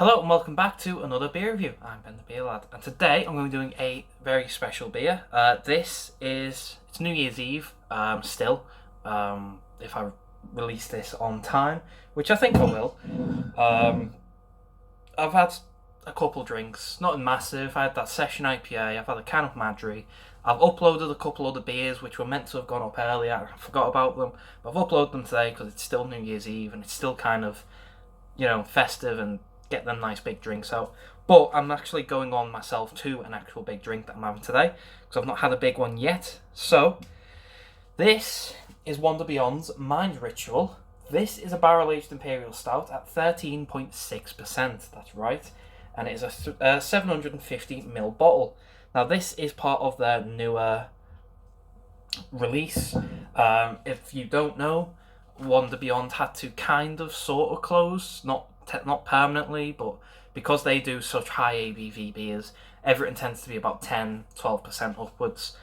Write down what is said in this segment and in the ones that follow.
Hello and welcome back to another beer review. I'm Ben the Beer Lad, and today I'm going to be doing a very special beer. It's New Year's Eve, still, if I release this on time, which I think I will. I've had a couple drinks, nothing massive. I had that Session IPA, I've had a can of Madry, I've uploaded a couple other beers which were meant to have gone up earlier, I forgot about them, but I've uploaded them today because it's still New Year's Eve and it's still kind of, festive and get them nice big drinks out. But I'm actually going on myself to an actual big drink that I'm having today because I've not had a big one yet. So this is Wonder Beyond's Mind Ritual. This is a barrel-aged Imperial Stout at 13.6%. That's right, and it is a 750ml bottle. Now this is part of their newer release. If you don't know, Wonder Beyond had to kind of sort of close, not permanently, but because they do such high ABV beers, everything tends to be about 10-12% upwards.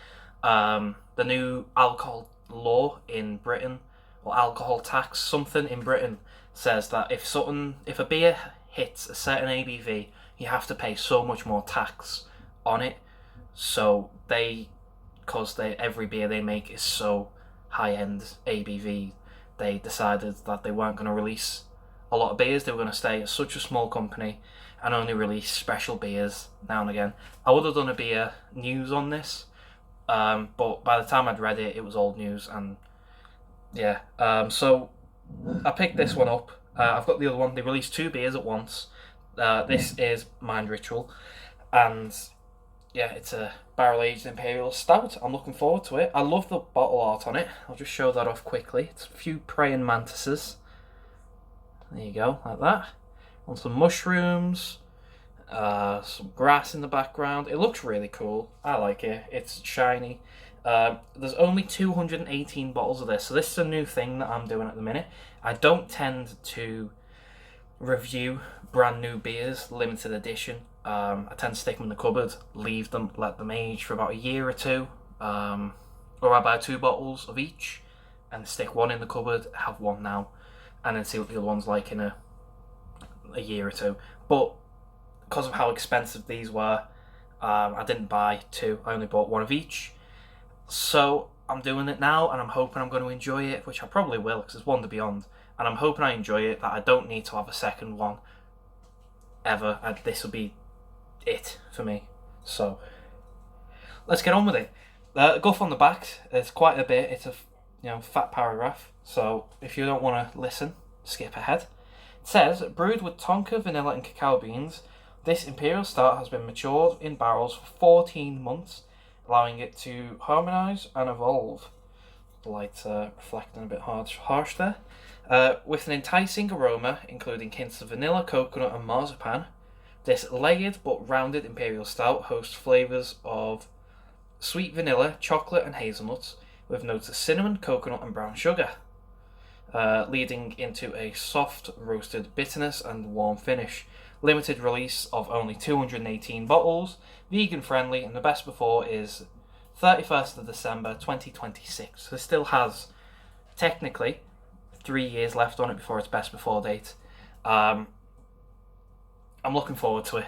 The new alcohol law in Britain, or alcohol tax, something in Britain, says that if a beer hits a certain ABV, you have to pay so much more tax on it. So because every beer they make is so high-end ABV, they decided that they weren't going to release a lot of beers. They were going to stay as such a small company and only release special beers now and again. I would have done a beer news on this, but by the time I'd read it, it was old news, and yeah. So I picked this one up. I've got the other one. They released two beers at once. This is Mind Ritual, and yeah, it's a barrel-aged Imperial Stout. I'm looking forward to it. I love the bottle art on it. I'll just show that off quickly. It's a few praying mantises. There you go, like that. On some mushrooms, some grass in the background. It looks really cool. I like it. It's shiny. There's only 218 bottles of this, so this is a new thing that I'm doing at the minute. I don't tend to review brand new beers, limited edition. I tend to stick them in the cupboard, leave them, let them age for about a year or two, or I buy 2 bottles of each and stick one in the cupboard, have one now, and then see what the other one's like in a year or two. But because of how expensive these were, I didn't buy 2, I only bought 1 of each. So I'm doing it now, and I'm hoping I'm going to enjoy it, which I probably will because it's Wonder Beyond, and I'm hoping I enjoy it, that I don't need to have a second one ever. This will be it for me. So let's get on with it. The guff on the back, it's quite a bit. It's a fat paragraph, so if you don't want to listen, skip ahead. It says, brewed with tonka, vanilla and cacao beans, this Imperial Stout has been matured in barrels for 14 months, allowing it to harmonise and evolve. The light reflecting a bit harsh there. With an enticing aroma, including hints of vanilla, coconut and marzipan, this layered but rounded Imperial Stout hosts flavours of sweet vanilla, chocolate and hazelnuts, with notes of cinnamon, coconut and brown sugar, leading into a soft roasted bitterness and warm finish. Limited release of only 218 bottles, vegan friendly, and the best before is 31st of December 2026. So it still has technically 3 years left on it before its best before date. I'm looking forward to it.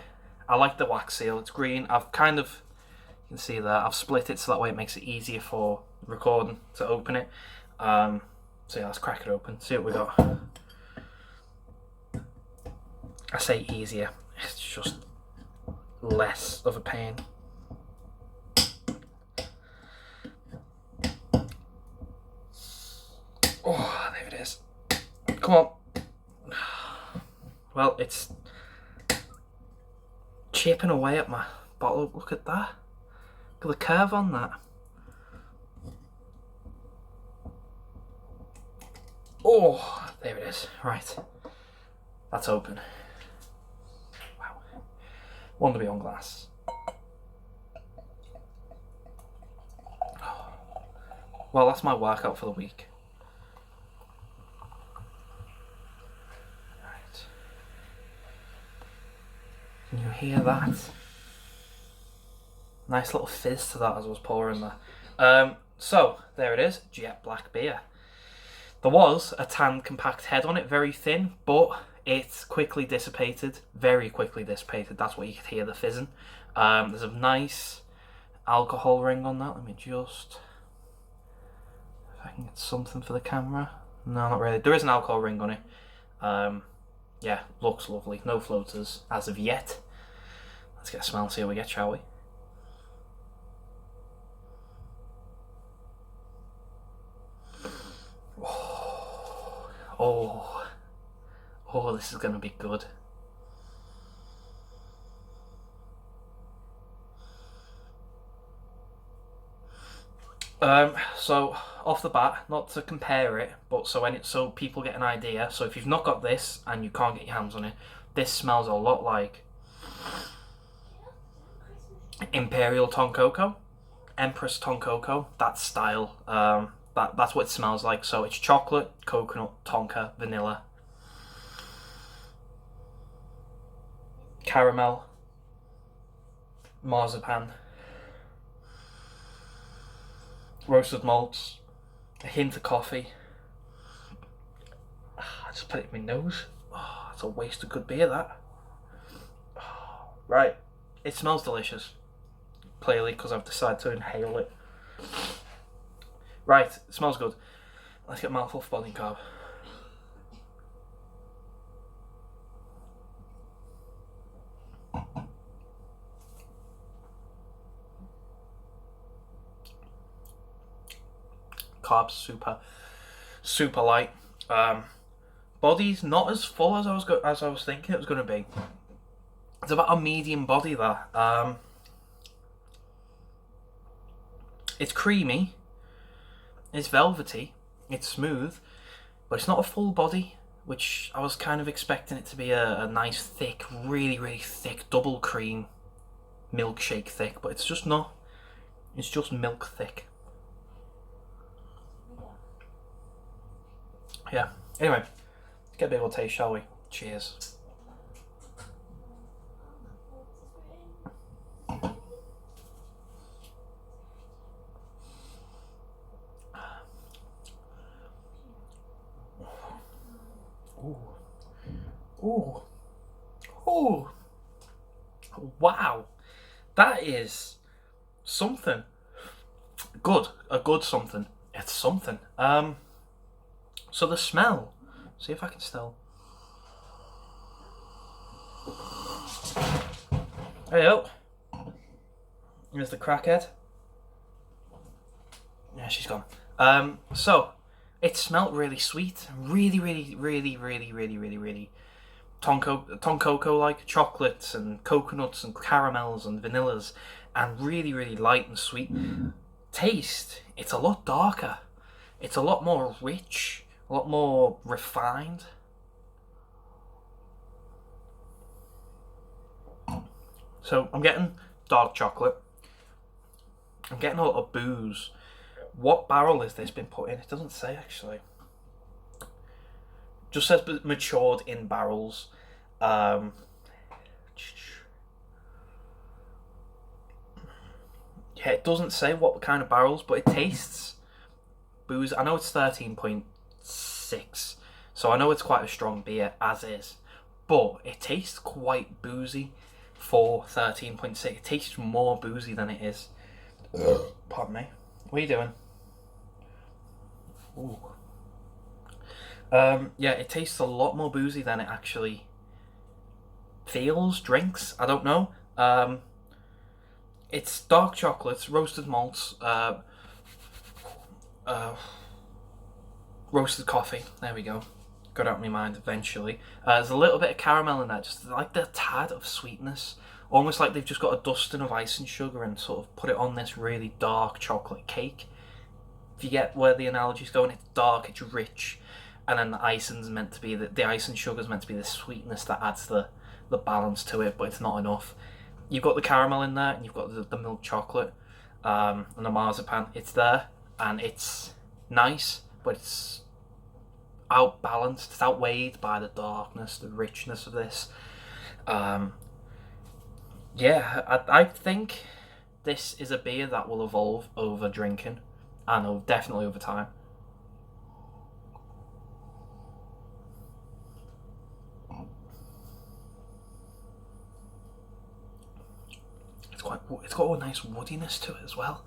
I like the wax seal, it's green. You can see there, I've split it so that way it makes it easier for recording to open it. So yeah, let's crack it open, see what we got. I say easier, it's just less of a pain. Oh, there it is. Come on. Well, it's chipping away at my bottle. Look at that. Look at the curve on that. Oh, there it is. Right. That's open. Wow. Wonder Beyond glass. Well, that's my workout for the week. Right. Can you hear that? Nice little fizz to that as I was pouring that. So, there it is. Jet black beer. There was a tan compact head on it, very thin, but It's quickly dissipated, very quickly dissipated. That's what you could hear the fizzing. There's a nice alcohol ring on that. Let me just, if I can get something for the camera. No, not really. There is an alcohol ring on it. Yeah, looks lovely. No floaters as of yet. Let's get a smell and see what we get, shall we? Oh, oh, this is going to be good. So off the bat, not to compare it, but so people get an idea. So if you've not got this and you can't get your hands on it, this smells a lot like Imperial Toncoco, Empress Toncoco, that style. That's what it smells like. So it's chocolate, coconut, tonka, vanilla, caramel, marzipan, roasted malts, a hint of coffee. I just put it in my nose. Oh, that's a waste of good beer, that. Right, it smells delicious. Clearly, because I've decided to inhale it. Right, it smells good. Let's get a mouthful of body carb. Carbs super light. Body's not as full as I was thinking it was going to be. It's about a medium body there. It's creamy. It's velvety. It's smooth, but it's not a full body, which I was kind of expecting it to be a nice thick, really thick double cream milkshake thick, but it's just not. It's just milk thick. Yeah. Anyway, let's get a bit of a taste, shall we? Cheers. Ooh. Ooh. Ooh. Wow. That is something. Good. A good something. It's something. So the smell. See if I can still. There you go. Here's the crackhead. Yeah, she's gone. So it smelled really sweet, really toncoco like chocolates and coconuts and caramels and vanillas, and really light and sweet. Taste, it's a lot darker. It's a lot more rich, a lot more refined. So I'm getting dark chocolate. I'm getting a lot of booze. What barrel has this been put in? It doesn't say, actually. Just says matured in barrels. Yeah, it doesn't say what kind of barrels, but it tastes booze. I know it's 13.6, so I know it's quite a strong beer as is, but it tastes quite boozy for 13.6. It tastes more boozy than it is. Pardon me. What are you doing? Ooh. Yeah, it tastes a lot more boozy than it actually feels, drinks. I don't know. It's dark chocolates, roasted malts, roasted coffee. There we go. Got out of my mind eventually. There's a little bit of caramel in there, just like the tad of sweetness. Almost like they've just got a dusting of ice and sugar and sort of put it on this really dark chocolate cake. If you get where the analogy's going, it's dark, it's rich, and then the icing's meant to be the ice and sugar's meant to be the sweetness that adds the balance to it, but it's not enough. You've got the caramel in there, and you've got the milk chocolate, and the marzipan. It's there, and it's nice, but it's outbalanced. It's outweighed by the darkness, the richness of this. Yeah, I think this is a beer that will evolve over drinking, and definitely over time. it's got a nice woodiness to it as well.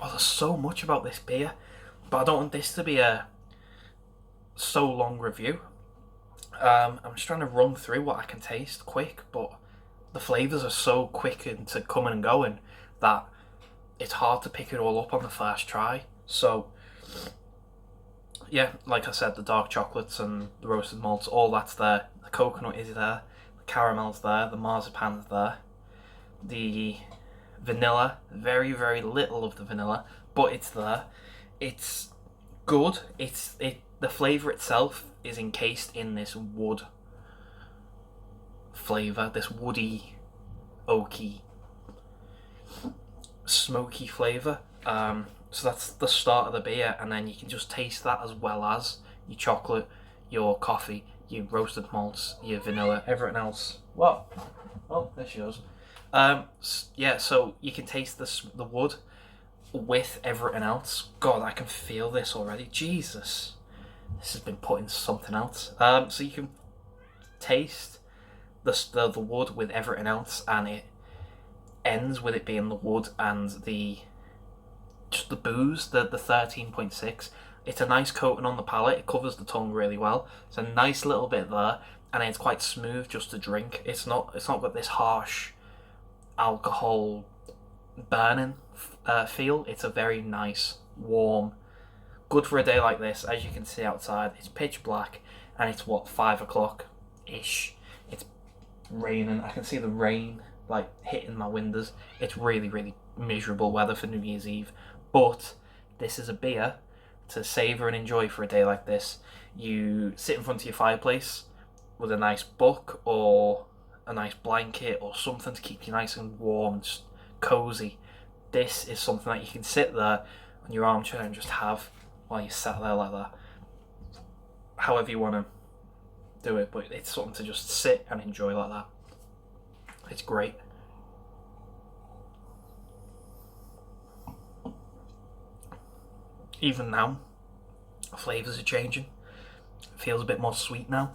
Oh, there's so much about this beer, but I don't want this to be a so long review. I'm just trying to run through what I can taste quick, but the flavours are so quick into coming and going that it's hard to pick it all up on the first try. So, yeah, like I said, the dark chocolates and the roasted malts, all that's there. The coconut is there, the caramel's there, the marzipan's there. The vanilla, very, very little of the vanilla, but it's there. It's good. The flavour itself is encased in this wood flavour, this woody, oaky, smoky flavour. So that's the start of the beer, and then you can just taste that as well as your chocolate, your coffee, your roasted malts, your vanilla, everything else. What? Oh, there she goes. Yeah, so you can taste the wood with everything else. God, I can feel this already. Jesus. This has been put into something else. So you can taste the wood with everything else, and it ends with it being the wood and just the booze, the 13.6. It's a nice coating on the palate. It covers the tongue really well. It's a nice little bit there, and it's quite smooth just to drink. It's not got this harsh alcohol burning feel. It's a very nice, warm, good for a day like this. As you can see outside, it's pitch black, and it's 5 o'clock ish. It's raining. I can see the rain like hitting my windows. It's really, really miserable weather for New Year's Eve, but this is a beer to savour and enjoy for a day like this. You sit in front of your fireplace with a nice book or a nice blanket or something to keep you nice and warm and just cosy. This is something that you can sit there on your armchair and just have while you sat there like that. However you want to do it, but it's something to just sit and enjoy like that. It's great. Even now, flavours are changing. It feels a bit more sweet now.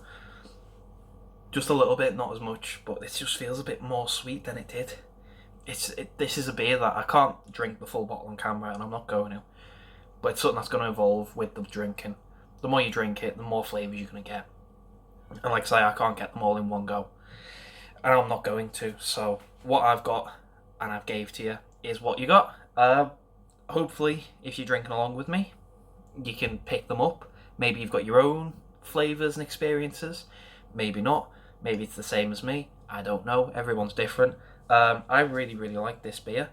Just a little bit, not as much, but it just feels a bit more sweet than it did. This is a beer that I can't drink the full bottle on camera, and I'm not going to. But it's something that's going to evolve with the drinking. The more you drink it, the more flavours you're going to get. And like I say, I can't get them all in one go. And I'm not going to. So what I've got, and I've gave to you, is what you got. Hopefully, if you're drinking along with me, you can pick them up. Maybe you've got your own flavours and experiences. Maybe not. Maybe it's the same as me. I don't know. Everyone's different. I really, really like this beer.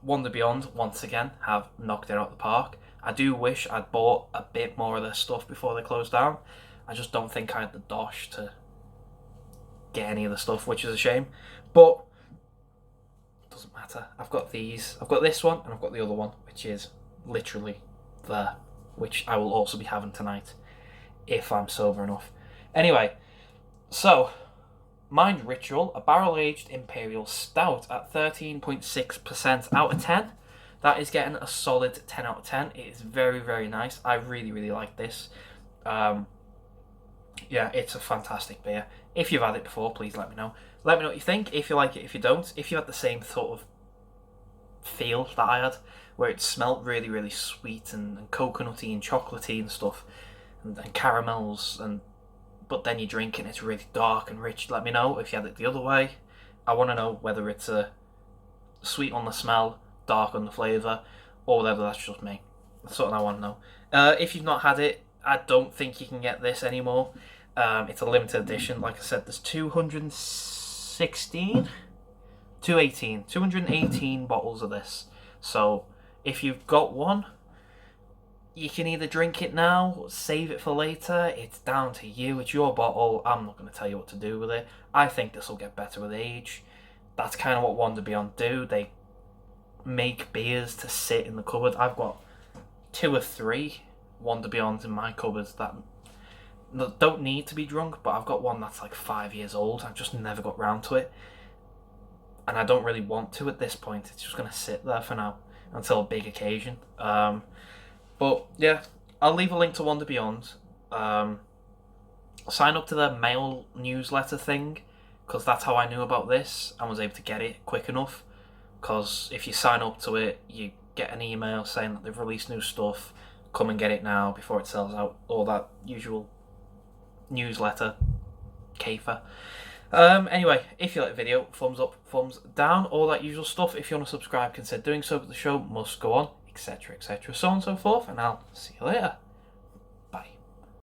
Wonder Beyond, once again, have knocked it out of the park. I do wish I'd bought a bit more of their stuff before they closed down. I just don't think I had the dosh to get any of the stuff, which is a shame. But it doesn't matter. I've got these. I've got this one, and I've got the other one, which is literally there, which I will also be having tonight, if I'm sober enough. Anyway, so Mind Ritual, a barrel-aged Imperial Stout at 13.6% out of 10. That is getting a solid 10 out of 10. It is very, very nice. I really, really like this. Yeah, it's a fantastic beer. If you've had it before, please let me know. Let me know what you think, if you like it, if you don't. If you had the same sort of feel that I had, where it smelt really, really sweet and coconutty and chocolatey and stuff, and caramels, but then you drink it and it's really dark and rich. Let me know if you had it the other way. I want to know whether it's a sweet on the smell, dark on the flavour, or whether that's just me. That's something I want to know. If you've not had it, I don't think you can get this anymore. It's a limited edition. Like I said, there's 218 bottles of this. So if you've got one, you can either drink it now, save it for later. It's down to you. It's your bottle. I'm not going to tell you what to do with it. I think this will get better with age. That's kind of what Wonder Beyond do. They make beers to sit in the cupboard. I've got 2 or 3 Wonder Beyonds in my cupboards that don't need to be drunk, but I've got one that's like 5 years old. I've just never got round to it. And I don't really want to at this point. It's just going to sit there for now until a big occasion. But yeah, I'll leave a link to Wonder Beyond. Sign up to their mail newsletter thing, because that's how I knew about this and was able to get it quick enough. because if you sign up to it, you get an email saying that they've released new stuff. Come and get it now before it sells out. All that usual newsletter, Kafer. Anyway, if you like the video, thumbs up, thumbs down, all that usual stuff. If you want to subscribe, consider doing so, but the show must go on, etc., etc., so on and so forth, and I'll see you later.